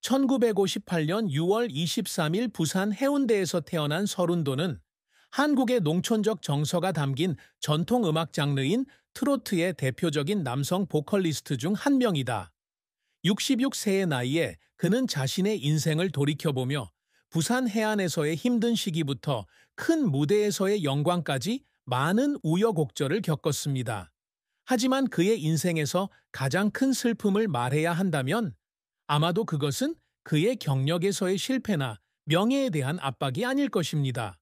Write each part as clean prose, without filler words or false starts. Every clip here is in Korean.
1958년 6월 23일 부산 해운대에서 태어난 서른도는 한국의 농촌적 정서가 담긴 전통 음악 장르인 트로트의 대표적인 남성 보컬리스트 중 한 명이다. 66세의 나이에 그는 자신의 인생을 돌이켜보며 부산 해안에서의 힘든 시기부터 큰 무대에서의 영광까지 많은 우여곡절을 겪었습니다. 하지만 그의 인생에서 가장 큰 슬픔을 말해야 한다면 아마도 그것은 그의 경력에서의 실패나 명예에 대한 압박이 아닐 것입니다.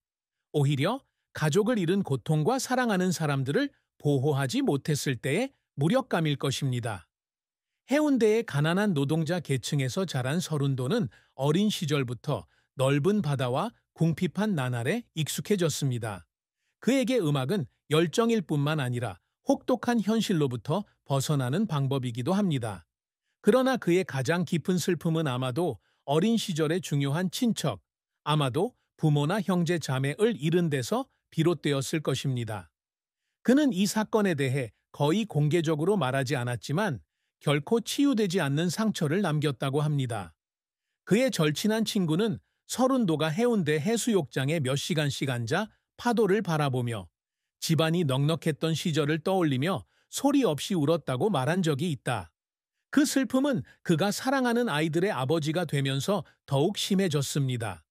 오히려 가족을 잃은 고통과 사랑하는 사람들을 보호하지 못했을 때의 무력감일 것입니다. 해운대의 가난한 노동자 계층에서 자란 서른도는 어린 시절부터 넓은 바다와 궁핍한 나날에 익숙해졌습니다. 그에게 음악은 열정일 뿐만 아니라 혹독한 현실로부터 벗어나는 방법이기도 합니다. 그러나 그의 가장 깊은 슬픔은 아마도 어린 시절의 중요한 친척, 아마도 부모나 형제 자매를 잃은 데서 비롯되었을 것입니다. 그는 이 사건에 대해 거의 공개적으로 말하지 않았지만 결코 치유되지 않는 상처를 남겼다고 합니다. 그의 절친한 친구는 서른도가 해운대 해수욕장에 몇 시간씩 앉아 파도를 바라보며 집안이 넉넉했던 시절을 떠올리며 소리 없이 울었다고 말한 적이 있다. 그 슬픔은 그가 사랑하는 아이들의 아버지가 되면서 더욱 심해졌습니다.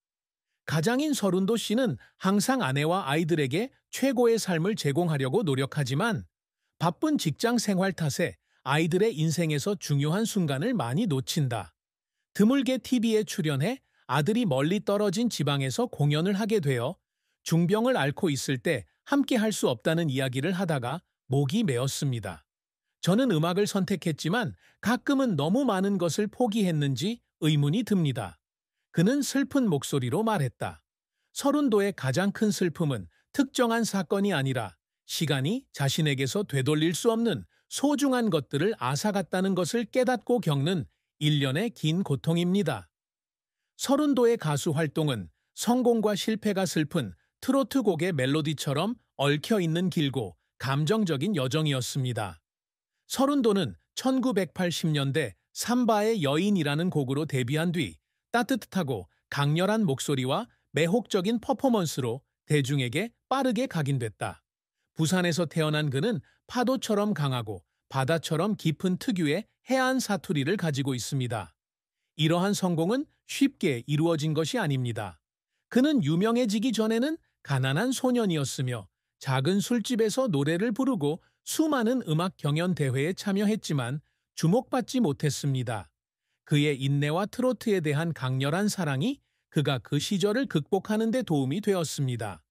가장인 서른도 씨는 항상 아내와 아이들에게 최고의 삶을 제공하려고 노력하지만 바쁜 직장 생활 탓에 아이들의 인생에서 중요한 순간을 많이 놓친다. 드물게 TV에 출연해 아들이 멀리 떨어진 지방에서 공연을 하게 되어 중병을 앓고 있을 때 함께 할 수 없다는 이야기를 하다가 목이 메었습니다. 저는 음악을 선택했지만 가끔은 너무 많은 것을 포기했는지 의문이 듭니다. 그는 슬픈 목소리로 말했다. 서른도의 가장 큰 슬픔은 특정한 사건이 아니라 시간이 자신에게서 되돌릴 수 없는 소중한 것들을 앗아갔다는 것을 깨닫고 겪는 일련의 긴 고통입니다. 서른도의 가수 활동은 성공과 실패가 슬픈 트로트 곡의 멜로디처럼 얽혀있는 길고 감정적인 여정이었습니다. 서른도는 1980년대 삼바의 여인이라는 곡으로 데뷔한 뒤 따뜻하고 강렬한 목소리와 매혹적인 퍼포먼스로 대중에게 빠르게 각인됐다. 부산에서 태어난 그는 파도처럼 강하고 바다처럼 깊은 특유의 해안 사투리를 가지고 있습니다. 이러한 성공은 쉽게 이루어진 것이 아닙니다. 그는 유명해지기 전에는 가난한 소년이었으며 작은 술집에서 노래를 부르고 수많은 음악 경연 대회에 참여했지만 주목받지 못했습니다. 그의 인내와 트로트에 대한 강렬한 사랑이 그가 그 시절을 극복하는 데 도움이 되었습니다.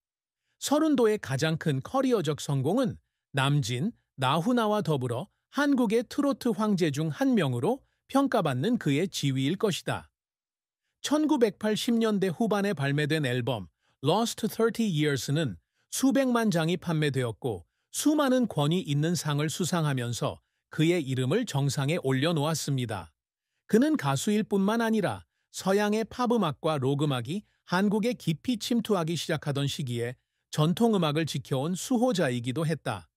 서른도의 가장 큰 커리어적 성공은 남진, 나훈아와 더불어 한국의 트로트 황제 중 한 명으로 평가받는 그의 지위일 것이다. 1980년대 후반에 발매된 앨범 Lost 30 Years는 수백만 장이 판매되었고 수많은 권위 있는 상을 수상하면서 그의 이름을 정상에 올려놓았습니다. 그는 가수일 뿐만 아니라 서양의 팝음악과 록음악이 한국에 깊이 침투하기 시작하던 시기에 전통음악을 지켜온 수호자이기도 했다.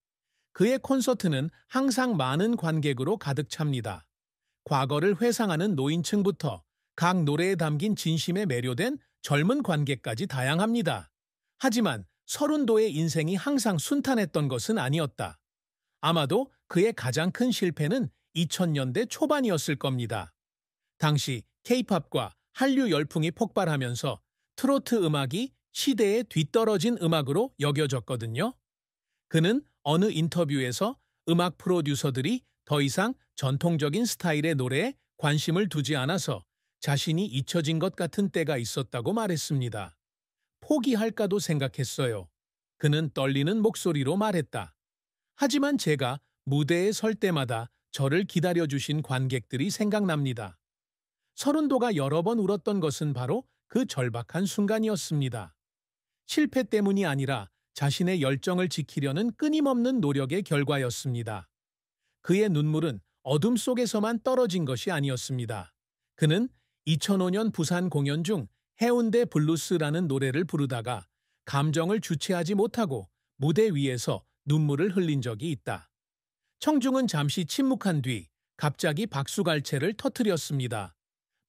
그의 콘서트는 항상 많은 관객으로 가득 찹니다. 과거를 회상하는 노인층부터 각 노래에 담긴 진심에 매료된 젊은 관객까지 다양합니다. 하지만 서른도의 인생이 항상 순탄했던 것은 아니었다. 아마도 그의 가장 큰 실패는 2000년대 초반이었을 겁니다. 당시 K-팝과 한류 열풍이 폭발하면서 트로트 음악이 시대에 뒤떨어진 음악으로 여겨졌거든요. 그는 어느 인터뷰에서 음악 프로듀서들이 더 이상 전통적인 스타일의 노래에 관심을 두지 않아서 자신이 잊혀진 것 같은 때가 있었다고 말했습니다. 포기할까도 생각했어요. 그는 떨리는 목소리로 말했다. 하지만 제가 무대에 설 때마다 저를 기다려주신 관객들이 생각납니다. 서른도가 여러 번 울었던 것은 바로 그 절박한 순간이었습니다. 실패 때문이 아니라 자신의 열정을 지키려는 끊임없는 노력의 결과였습니다. 그의 눈물은 어둠 속에서만 떨어진 것이 아니었습니다. 그는 2005년 부산 공연 중 해운대 블루스라는 노래를 부르다가 감정을 주체하지 못하고 무대 위에서 눈물을 흘린 적이 있다. 청중은 잠시 침묵한 뒤 갑자기 박수갈채를 터뜨렸습니다.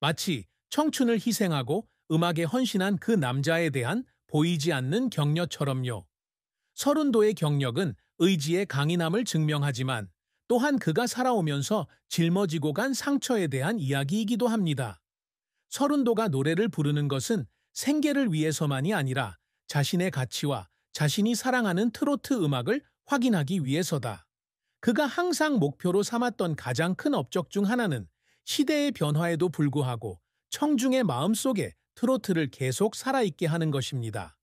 마치 청춘을 희생하고 음악에 헌신한 그 남자에 대한 보이지 않는 격려처럼요. 서른도의 경력은 의지의 강인함을 증명하지만 또한 그가 살아오면서 짊어지고 간 상처에 대한 이야기이기도 합니다. 서른도가 노래를 부르는 것은 생계를 위해서만이 아니라 자신의 가치와 자신이 사랑하는 트로트 음악을 확인하기 위해서다. 그가 항상 목표로 삼았던 가장 큰 업적 중 하나는 시대의 변화에도 불구하고 청중의 마음속에 트로트를 계속 살아있게 하는 것입니다.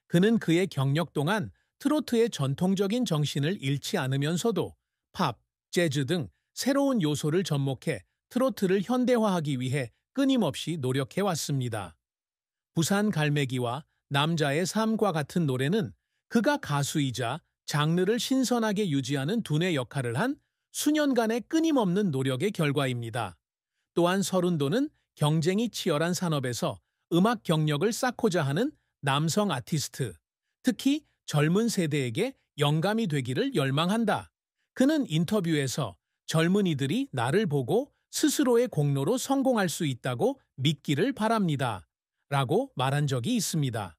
그는 그의 경력 동안 트로트의 전통적인 정신을 잃지 않으면서도 팝, 재즈 등 새로운 요소를 접목해 트로트를 현대화하기 위해 끊임없이 노력해 왔습니다. 부산 갈매기와 남자의 삶과 같은 노래는 그가 가수이자 장르를 신선하게 유지하는 두뇌 역할을 한 수년간의 끊임없는 노력의 결과입니다. 또한 서른도는 경쟁이 치열한 산업에서 음악 경력을 쌓고자 하는 남성 아티스트, 특히 젊은 세대에게 영감이 되기를 열망한다. 그는 인터뷰에서 젊은이들이 나를 보고 스스로의 공로로 성공할 수 있다고 믿기를 바랍니다. 라고 말한 적이 있습니다.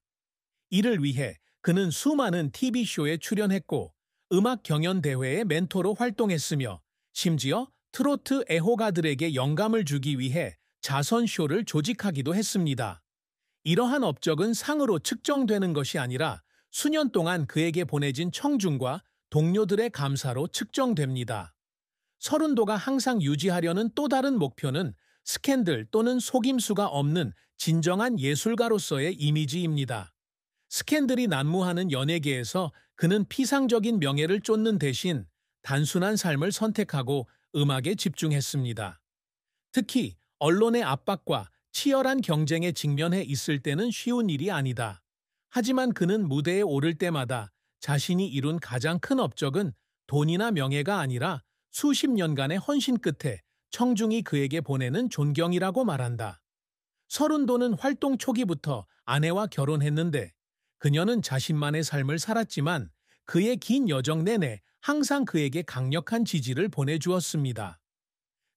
이를 위해 그는 수많은 TV쇼에 출연했고 음악 경연대회의 멘토로 활동했으며 심지어 트로트 애호가들에게 영감을 주기 위해 자선쇼를 조직하기도 했습니다. 이러한 업적은 상으로 측정되는 것이 아니라 수년 동안 그에게 보내진 청중과 동료들의 감사로 측정됩니다. 서른도가 항상 유지하려는 또 다른 목표는 스캔들 또는 속임수가 없는 진정한 예술가로서의 이미지입니다. 스캔들이 난무하는 연예계에서 그는 피상적인 명예를 쫓는 대신 단순한 삶을 선택하고 음악에 집중했습니다. 특히 언론의 압박과 치열한 경쟁에 직면해 있을 때는 쉬운 일이 아니다. 하지만 그는 무대에 오를 때마다 자신이 이룬 가장 큰 업적은 돈이나 명예가 아니라 수십 년간의 헌신 끝에 청중이 그에게 보내는 존경이라고 말한다. 서른도는 활동 초기부터 아내와 결혼했는데 그녀는 자신만의 삶을 살았지만 그의 긴 여정 내내 항상 그에게 강력한 지지를 보내주었습니다.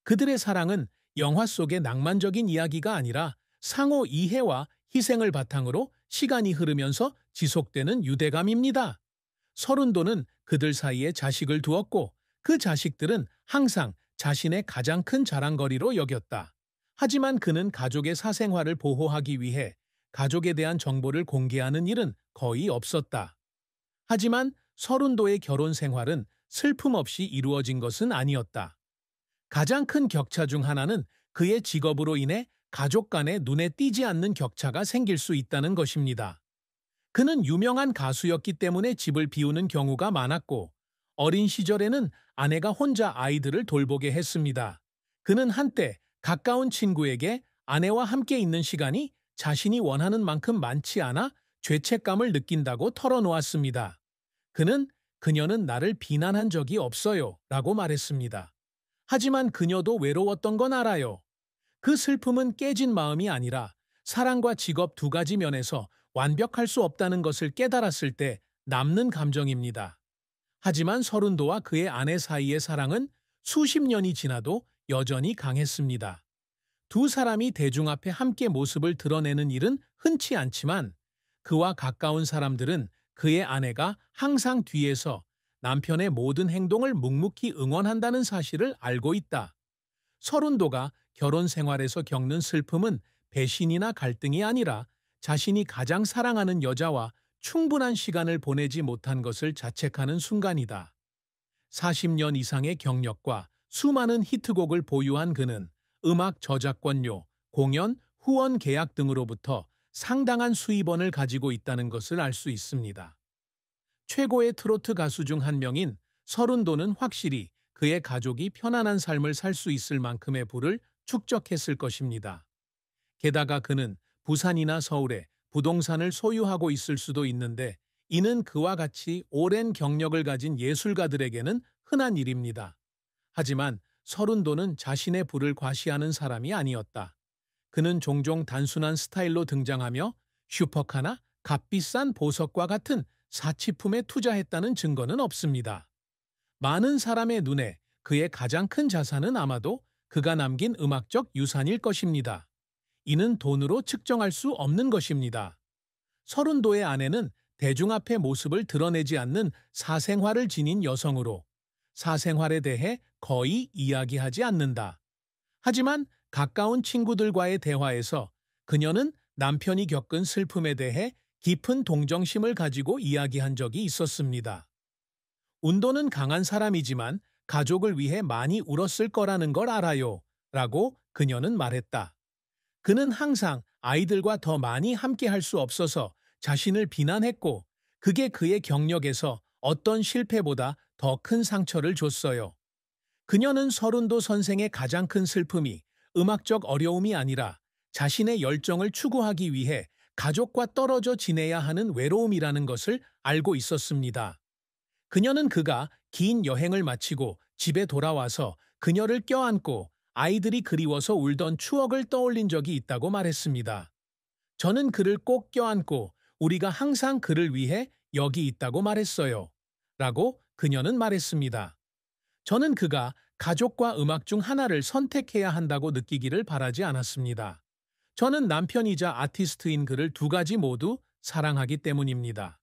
그들의 사랑은 영화 속의 낭만적인 이야기가 아니라 상호 이해와 희생을 바탕으로 시간이 흐르면서 지속되는 유대감입니다. 서른도는 그들 사이에 자식을 두었고 그 자식들은 항상 자신의 가장 큰 자랑거리로 여겼다. 하지만 그는 가족의 사생활을 보호하기 위해 가족에 대한 정보를 공개하는 일은 거의 없었다. 하지만 서른도의 결혼 생활은 슬픔 없이 이루어진 것은 아니었다. 가장 큰 격차 중 하나는 그의 직업으로 인해 가족 간에 눈에 띄지 않는 격차가 생길 수 있다는 것입니다. 그는 유명한 가수였기 때문에 집을 비우는 경우가 많았고 어린 시절에는 아내가 혼자 아이들을 돌보게 했습니다. 그는 한때 가까운 친구에게 아내와 함께 있는 시간이 자신이 원하는 만큼 많지 않아 죄책감을 느낀다고 털어놓았습니다. 그는 그녀는 나를 비난한 적이 없어요 라고 말했습니다. 하지만 그녀도 외로웠던 건 알아요. 그 슬픔은 깨진 마음이 아니라 사랑과 직업 두 가지 면에서 완벽할 수 없다는 것을 깨달았을 때 남는 감정입니다. 하지만 서른도와 그의 아내 사이의 사랑은 수십 년이 지나도 여전히 강했습니다. 두 사람이 대중 앞에 함께 모습을 드러내는 일은 흔치 않지만 그와 가까운 사람들은 그의 아내가 항상 뒤에서 남편의 모든 행동을 묵묵히 응원한다는 사실을 알고 있다. 서른도가 결혼 생활에서 겪는 슬픔은 배신이나 갈등이 아니라 자신이 가장 사랑하는 여자와 충분한 시간을 보내지 못한 것을 자책하는 순간이다. 40년 이상의 경력과 수많은 히트곡을 보유한 그는 음악 저작권료, 공연, 후원 계약 등으로부터 상당한 수입원을 가지고 있다는 것을 알 수 있습니다. 최고의 트로트 가수 중 한 명인 서른도는 확실히 그의 가족이 편안한 삶을 살 수 있을 만큼의 부를 축적했을 것입니다. 게다가 그는 부산이나 서울에 부동산을 소유하고 있을 수도 있는데 이는 그와 같이 오랜 경력을 가진 예술가들에게는 흔한 일입니다. 하지만 서른도는 자신의 부를 과시하는 사람이 아니었다. 그는 종종 단순한 스타일로 등장하며 슈퍼카나 값비싼 보석과 같은 사치품에 투자했다는 증거는 없습니다. 많은 사람의 눈에 그의 가장 큰 자산은 아마도 그가 남긴 음악적 유산일 것입니다. 이는 돈으로 측정할 수 없는 것입니다. 서른도의 아내는 대중 앞에 모습을 드러내지 않는 사생활을 지닌 여성으로 사생활에 대해 거의 이야기하지 않는다. 하지만 가까운 친구들과의 대화에서 그녀는 남편이 겪은 슬픔에 대해 깊은 동정심을 가지고 이야기한 적이 있었습니다. 운도는 강한 사람이지만 가족을 위해 많이 울었을 거라는 걸 알아요. 라고 그녀는 말했다. 그는 항상 아이들과 더 많이 함께 할 수 없어서 자신을 비난했고, 그게 그의 경력에서 어떤 실패보다 더 큰 상처를 줬어요. 그녀는 서른도 선생의 가장 큰 슬픔이 음악적 어려움이 아니라 자신의 열정을 추구하기 위해 가족과 떨어져 지내야 하는 외로움이라는 것을 알고 있었습니다. 그녀는 그가 긴 여행을 마치고 집에 돌아와서 그녀를 껴안고 아이들이 그리워서 울던 추억을 떠올린 적이 있다고 말했습니다. 저는 그를 꼭 껴안고 우리가 항상 그를 위해 여기 있다고 말했어요. 라고 그녀는 말했습니다. 저는 그가 가족과 음악 중 하나를 선택해야 한다고 느끼기를 바라지 않았습니다. 저는 남편이자 아티스트인 그를 두 가지 모두 사랑하기 때문입니다.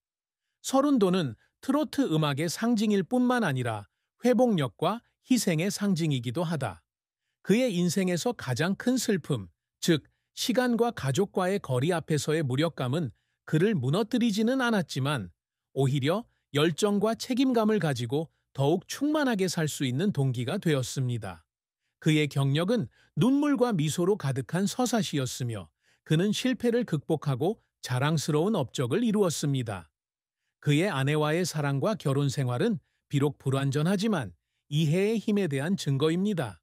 서른도는 트로트 음악의 상징일 뿐만 아니라 회복력과 희생의 상징이기도 하다. 그의 인생에서 가장 큰 슬픔, 즉 시간과 가족과의 거리 앞에서의 무력감은 그를 무너뜨리지는 않았지만 오히려 열정과 책임감을 가지고 더욱 충만하게 살 수 있는 동기가 되었습니다. 그의 경력은 눈물과 미소로 가득한 서사시였으며 그는 실패를 극복하고 자랑스러운 업적을 이루었습니다. 그의 아내와의 사랑과 결혼 생활은 비록 불완전하지만 이해의 힘에 대한 증거입니다.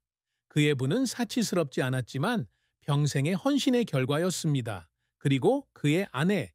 그의 부는 사치스럽지 않았지만 평생의 헌신의 결과였습니다. 그리고 그의 아내,